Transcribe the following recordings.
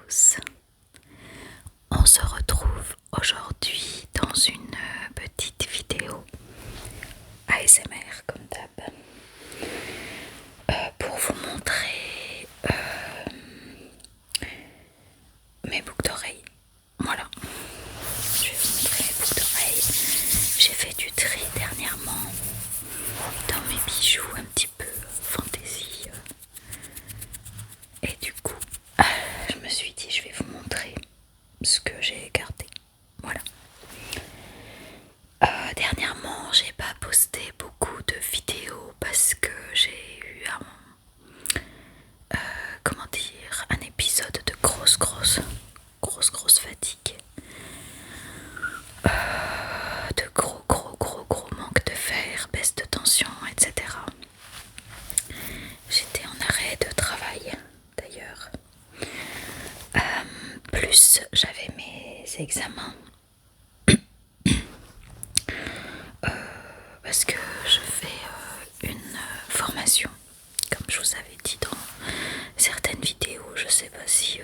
tous. On se retrouve aujourd'hui dans une petite vidéo ASMR comme d'hab pour vous montrer mes boucles d'oreilles. Voilà, je vais vous montrer mes boucles d'oreilles. J'ai fait du tri dernièrement dans mes bijoux un petit peu fantaisie. Et du coup, je me suis dit je vais vous montrer ce que j'ai gardé. Voilà. Dernièrement, j'ai pas posté beaucoup de vidéos parce que j'ai eu un épisode de grosse fatigue. De gros manque de fer, baisse de tension, etc. J'étais en arrêt de travail d'ailleurs. Plus j'avais mes examens. Parce que je fais une formation, comme je vous avais dit dans certaines vidéos, je sais pas si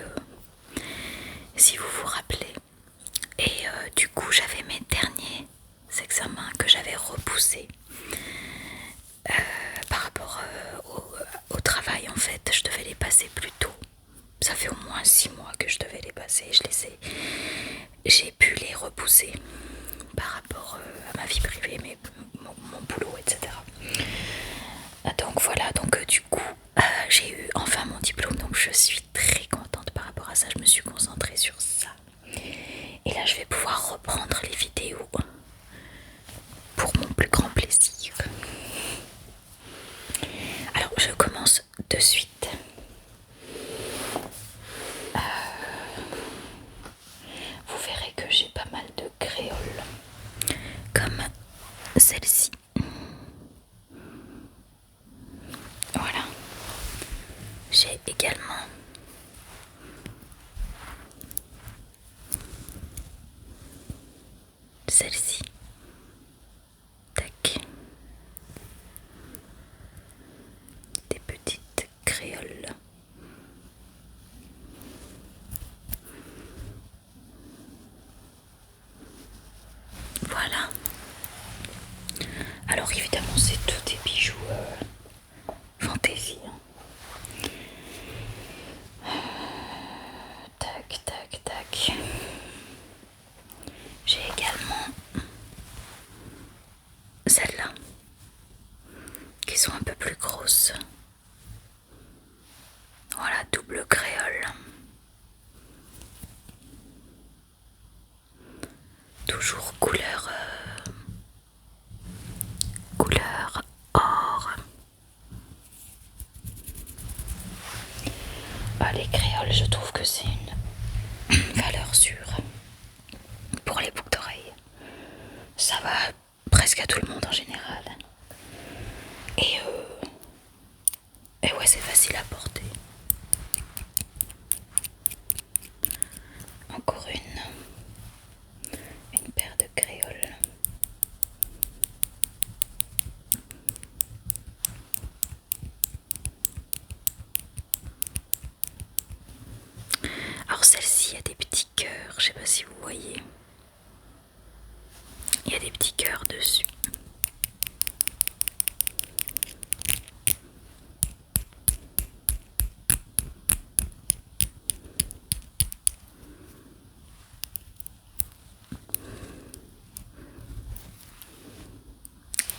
vous vous rappelez. Et du coup j'avais mes derniers examens que j'avais repoussés par rapport au travail. En fait, je devais les passer plus tôt. Ça fait au moins 6 mois que je devais les passer. J'ai pu les repousser par rapport à ma vie privée, mon boulot, etc. Donc voilà, du coup j'ai eu enfin mon diplôme, donc je suis très contente par rapport à ça. Je me suis concentrée sur ça. Et là je vais pouvoir reprendre les vidéos pour mon plus grand plaisir. Alors je commence de suite. Vous verrez que j'ai pas mal de créoles, comme celle-ci. Voilà. J'ai également celle-ci. Tac. Des petites créoles. Voilà. Alors évidemment c'est tous des bijoux fantaisie. Tac. J'ai également celles-là qui sont un peu plus grosses. Voilà, double créole. Toujours couleur or. Les créoles, je trouve que c'est une valeur sûre pour les boucles d'oreilles. Ça va presque à tout le monde en général. Et ouais, c'est facile à porter. Encore une paire de créoles. Alors celle-ci a des petits cœurs, je sais pas si vous voyez. Il y a des petits cœurs dessus.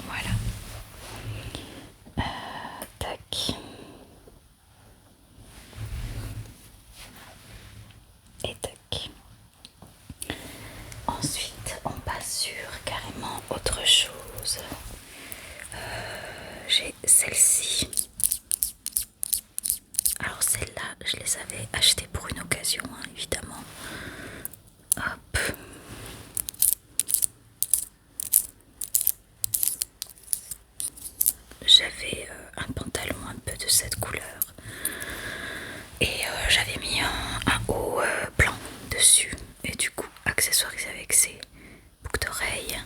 Voilà. Tac. Et tac. Ensuite, on passe sur carrément autre chose. J'ai celle-ci. Alors celle-là, je les avais achetées pour une occasion, hein, évidemment. Hop. J'avais un pantalon un peu de cette couleur. Et j'avais mis un haut blanc dessus. Et du coup, accessoirisé avec ces boucles d'oreilles.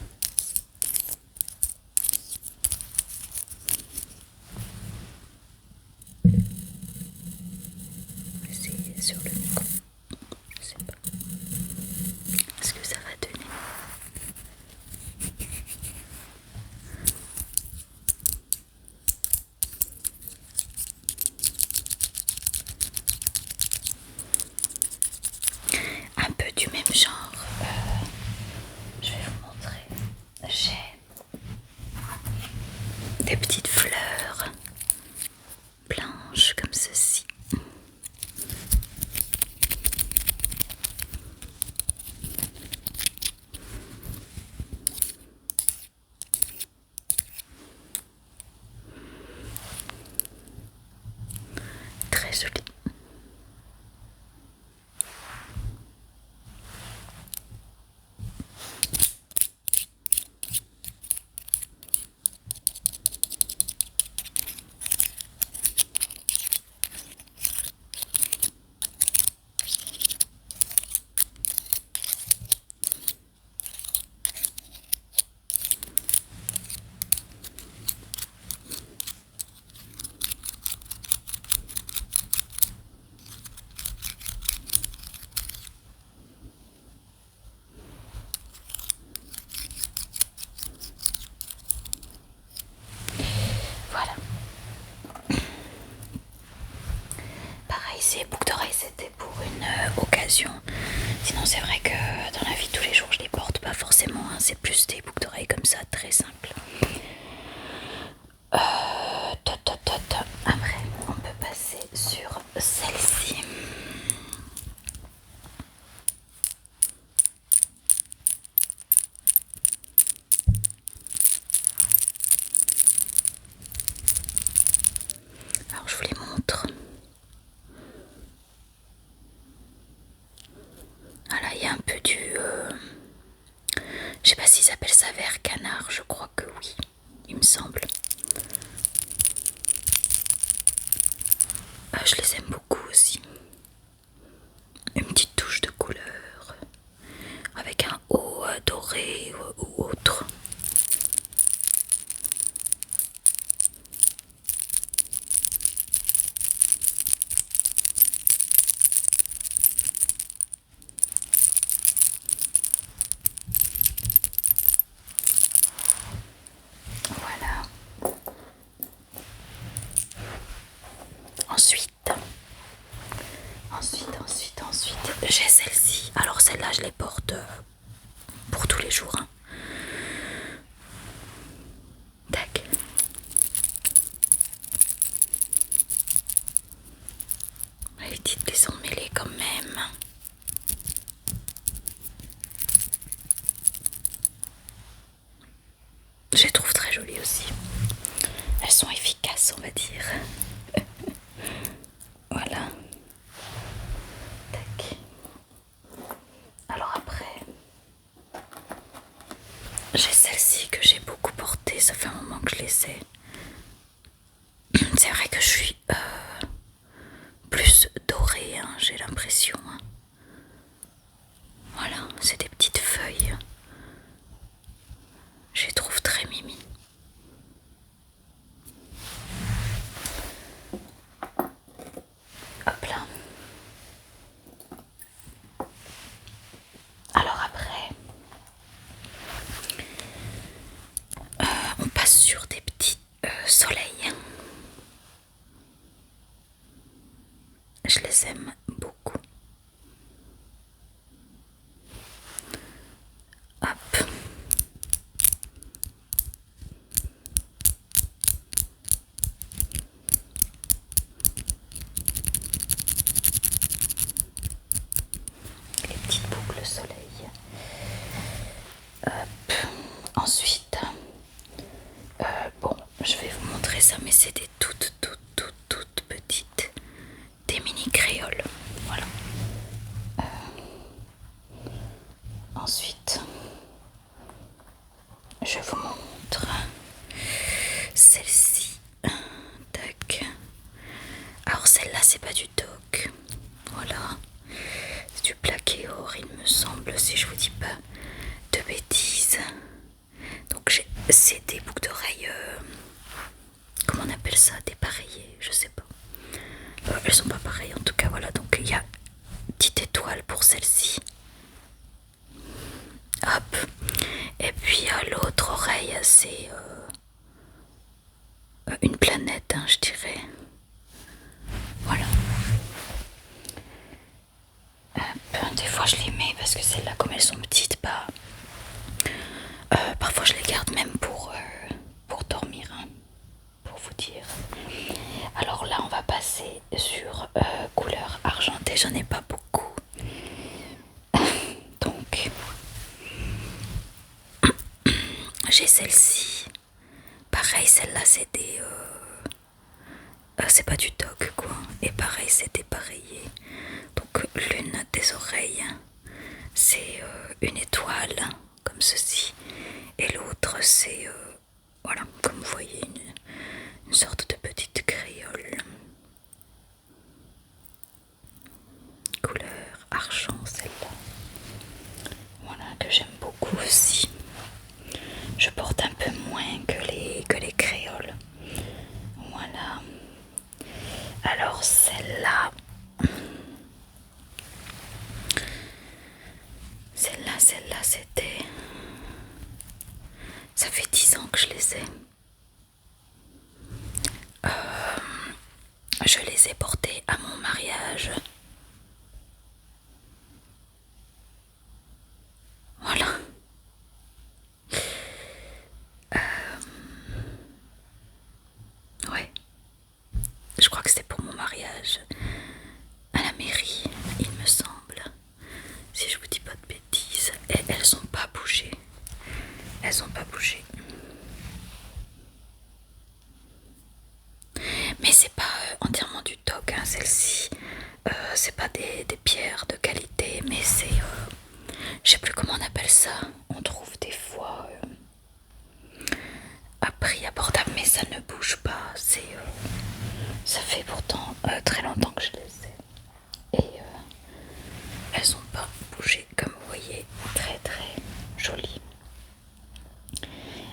C'est sur le micro. du même genre. Je vais vous montrer. J'ai des petites fleurs blanches comme ceci. Très joli. Voilà. Pareil, ces boucles d'oreilles c'était pour une occasion. Sinon c'est vrai que dans la vie de tous les jours je les porte pas forcément, hein. C'est plus des boucles d'oreilles comme ça, très simples. Après on peut passer sur celle-ci. Alors je vous les montre. Voilà, il y a un peu du... je sais pas s'ils appellent ça vert canard, je crois que oui, il me semble. Je les aime beaucoup aussi. Une petite touche de couleur, avec un haut doré ou autre. Voilà. Ensuite, j'ai celle-ci. Alors celle-là, je les porte pour tous les jours, hein. Tac. Les petites qui sont mêlées quand même. Je les trouve très jolies aussi. Elles sont efficaces, on va dire. Voilà. Tac. Alors après, j'ai celle-ci que j'ai beaucoup portée. Ça fait un moment que je les ai. C'est vrai que je suis plus dorée, hein, j'ai l'impression. Hein. Voilà, c'est des petites feuilles. Je les trouve très mimi. Hop là. Alors après, on passe sur des petits soleils. Je les aime beaucoup. Hop. Les petites boucles soleil. Hop. Ensuite, bon, je vais vous montrer ça, mais c'est des toutes petites, des mini créoles. Voilà. Ensuite, je vous montre celle-ci. Tac. Alors celle-là, c'est pas du toc. Voilà. C'est du plaqué or, il me semble, si je vous dis pas de bêtises. Donc c'est des boucles d'oreilles, comment on appelle ça, dépareillées, je sais pas. Elles sont pas pareilles en tout cas, voilà. Donc il y a une petite étoile pour celle-ci. Hop. Et puis à l'autre oreille, c'est une planète, hein, je dirais. Voilà. Hop. Des fois je les mets parce que celles-là, comme elles sont petites, bah, parfois je les garde même pour dormir, hein, pour vous dire. Alors là, on va passer sur couleur argentée. J'en ai pas beaucoup. Donc, j'ai celle-ci. Pareil, celle-là, c'est des... c'est pas du dog, quoi. Et pareil, c'est dépareillé. Donc, l'une des oreilles, c'est une étoile, comme ceci. Et l'autre, c'est... voilà, comme vous voyez, une sorte de petite créole. Couleur argent, celle-là. Voilà, que j'aime beaucoup aussi. Je porte un peu moins que les créoles. Voilà. Alors celle-là, c'était... Ça fait 10 ans que je les ai. Je les ai portées à mon mariage. Voilà. Ouais. Je crois que c'était pour mon mariage. À la mairie, il me semble. Si je vous dis pas de bêtises. Et elles ont pas bougé. Elles ont pas bougé. Mais c'est pas entièrement du toc, hein, celle-ci. C'est pas des pierres de qualité, mais c'est... je sais plus comment on appelle ça. On trouve des fois à prix abordable, mais ça ne bouge pas. Ça fait pourtant très longtemps que je les ai. Et elles ont pas bougé, comme vous voyez. Très très jolies.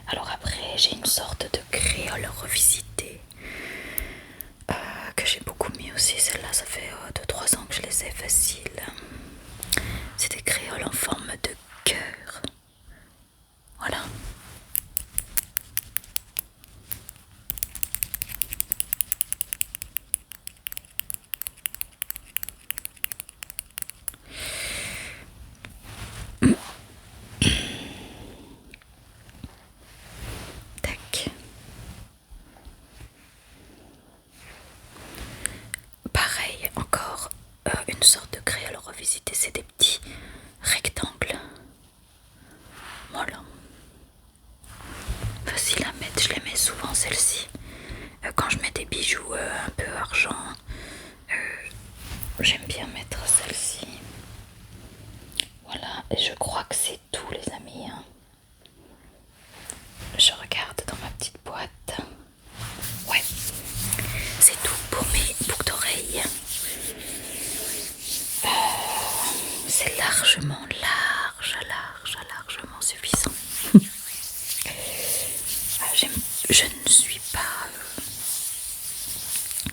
Alors après, j'ai une sorte de créole revisitée. Que j'ai beaucoup mis aussi. Celle-là, ça fait 2-3 ans que je les ai faciles. C'est des créoles en forme de cœur. Voilà. Tac. Pareil, encore une sorte de créole revisité. C'est des petits rectangles. Voilà. Facile à mettre, je les mets souvent celles-ci. Quand je mets des bijoux un peu argent, j'aime bien mettre celle-ci. Voilà, et je crois que c'est tout les amis, hein. Je regarde dans ma petite boîte. Ouais, c'est tout pour mes boucles d'oreilles. C'est largement suffisant. Je ne suis pas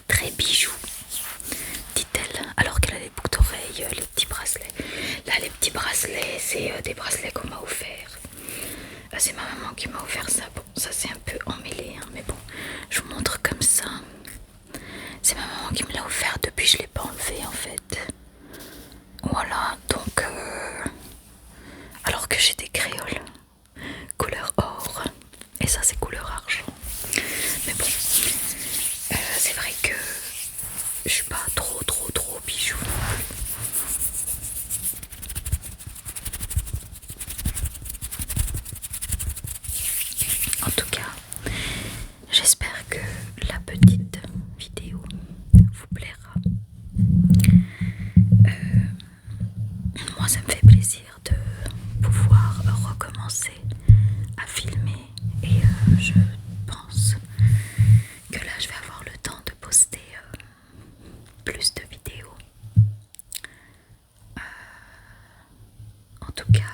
très bijoux, dit-elle, alors qu'elle a les boucles d'oreilles, les petits bracelets. Là, les petits bracelets, c'est des bracelets qu'on m'a offert. C'est ma maman qui m'a offert ça. Bon, ça c'est un peu emmêlé, hein, mais bon, je vous montre comme ça. C'est ma maman qui me l'a offert depuis, je l'ai pas enlevé en fait. Voilà, donc alors que j'ai des créoles couleur or et ça c'est couleur argent. Mais bon, c'est vrai que je suis pas trop bijoux non plus. En tout cas, j'espère que la petite vidéo vous plaira. Moi, ça me fait plaisir de pouvoir recommencer à filmer et je pense que là, je vais avoir le temps de poster plus de vidéos. En tout cas,